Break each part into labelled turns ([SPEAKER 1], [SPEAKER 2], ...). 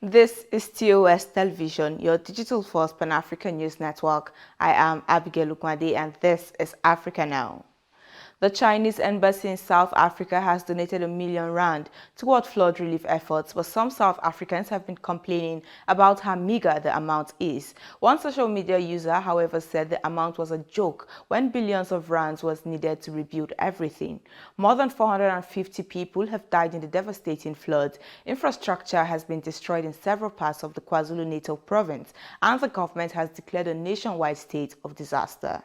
[SPEAKER 1] This is TOS Television, your digital-first Pan-African news network. I am Abigail Ukwade, and this is Africa Now. The Chinese embassy in South Africa has donated R1 million toward flood relief efforts, but some South Africans have been complaining about how meager the amount is. One social media user, however, said the amount was a joke when billions of rands was needed to rebuild everything. More than 450 people have died in the devastating floods. Infrastructure has been destroyed in several parts of the KwaZulu-Natal province, and the government has declared a nationwide state of disaster.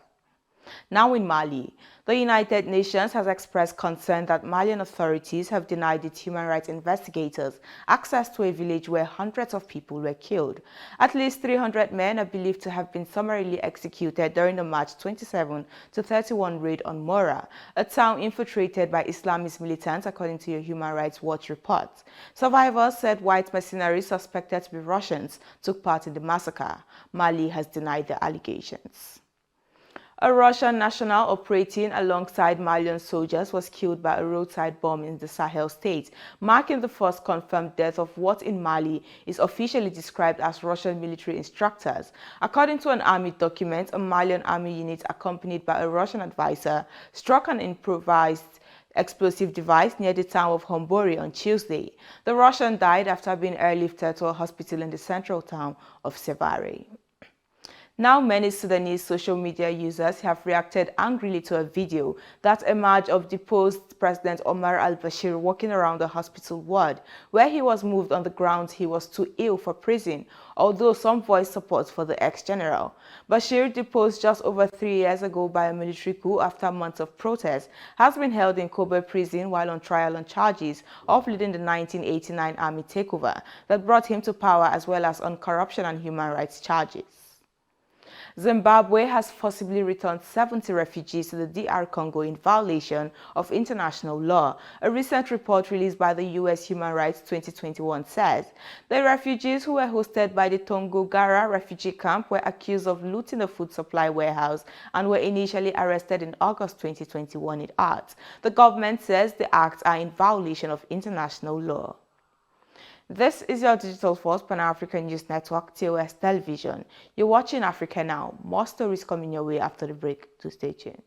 [SPEAKER 1] Now in Mali, the United Nations has expressed concern that Malian authorities have denied its human rights investigators access to a village where hundreds of people were killed. At least 300 men are believed to have been summarily executed during the March 27 to 31 raid on Mora, a town infiltrated by Islamist militants, according to a Human Rights Watch report. Survivors said white mercenaries suspected to be Russians took part in the massacre. Mali has denied the allegations. A Russian national operating alongside Malian soldiers was killed by a roadside bomb in the Sahel state, marking the first confirmed death of what in Mali is officially described as Russian military instructors. According to an army document, a Malian army unit accompanied by a Russian advisor struck an improvised explosive device near the town of Hombori on Tuesday. The Russian died after being airlifted to a hospital in the central town of Sevare. Now, many Sudanese social media users have reacted angrily to a video that emerged of deposed President Omar al-Bashir walking around the hospital ward, where he was moved on the grounds he was too ill for prison, although some voiced support for the ex-general. Bashir, deposed just over 3 years ago by a military coup after months of protest, has been held in Kobe prison while on trial on charges of leading the 1989 army takeover that brought him to power, as well as on corruption and human rights charges. Zimbabwe has forcibly returned 70 refugees to the DR Congo in violation of international law. A recent report released by the U.S. Human Rights 2021 says the refugees who were hosted by the Tongogara refugee camp were accused of looting a food supply warehouse and were initially arrested in August 2021, it adds. The government says the acts are in violation of international law. This is your digital-first Pan-African news network, TOS Television. You're watching Africa Now. More stories coming your way after the break, so stay tuned.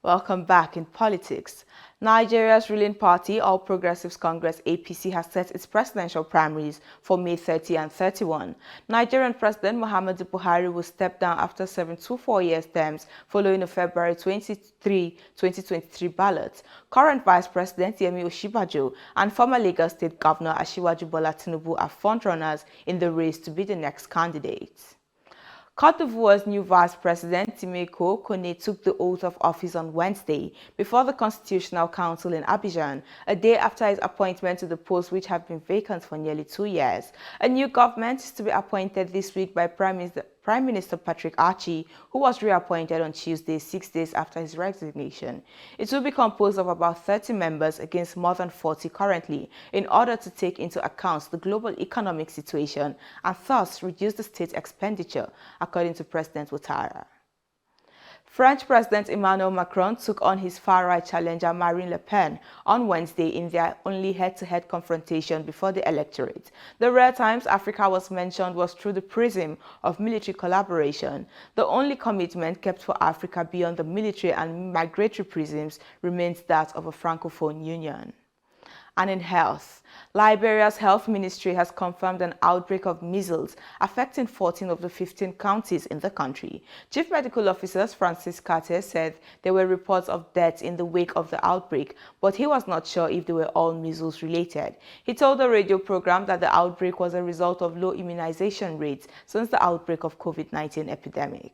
[SPEAKER 1] Welcome back. In politics, Nigeria's ruling party, All Progressives Congress (APC), has set its presidential primaries for May 30 and 31. Nigerian President Muhammadu Buhari will step down after serving 2 4-year terms following the February 23, 2023 ballot. Current Vice President Yemi Osinbajo and former Lagos State Governor Asiwaju Bola Tinubu are frontrunners in the race to be the next candidate. Côte d'Ivoire's new Vice President Timeko Kone took the oath of office on Wednesday before the Constitutional Council in Abidjan, a day after his appointment to the post, which had been vacant for nearly 2 years. A new government is to be appointed this week by Prime Minister Patrick Archie, who was reappointed on Tuesday, 6 days after his resignation. It will be composed of about 30 members against more than 40 currently, in order to take into account the global economic situation and thus reduce the state expenditure, according to President Ouattara. French President Emmanuel Macron took on his far-right challenger Marine Le Pen on Wednesday in their only head-to-head confrontation before the electorate. The rare times Africa was mentioned was through the prism of military collaboration. The only commitment kept for Africa beyond the military and migratory prisms remains that of a Francophone union. And in health, Liberia's health ministry has confirmed an outbreak of measles affecting 14 of the 15 counties in the country. Chief Medical Officer Francis Carter said there were reports of deaths in the wake of the outbreak, but he was not sure if they were all measles related. He told the radio program that the outbreak was a result of low immunization rates since the outbreak of COVID-19 epidemic.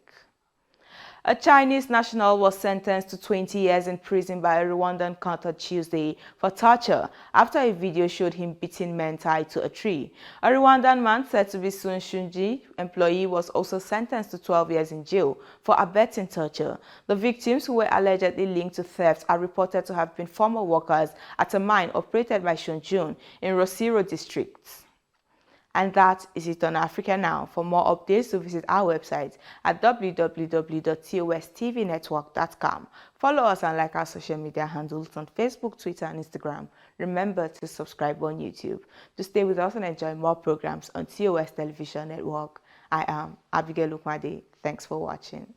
[SPEAKER 1] A Chinese national was sentenced to 20 years in prison by a Rwandan court on Tuesday for torture after a video showed him beating men tied to a tree. A Rwandan man said to be Sun Shunji employee was also sentenced to 12 years in jail for abetting torture. The victims, who were allegedly linked to theft, are reported to have been former workers at a mine operated by Shunjun in Rosiro district. And that is it on Africa Now. For more updates, visit our website at www.TOSTVNetwork.com. Follow us and like our social media handles on Facebook, Twitter, and Instagram. Remember to subscribe on YouTube. To stay with us and enjoy more programs on TOS Television Network, I am Abigail Lukwade. Thanks for watching.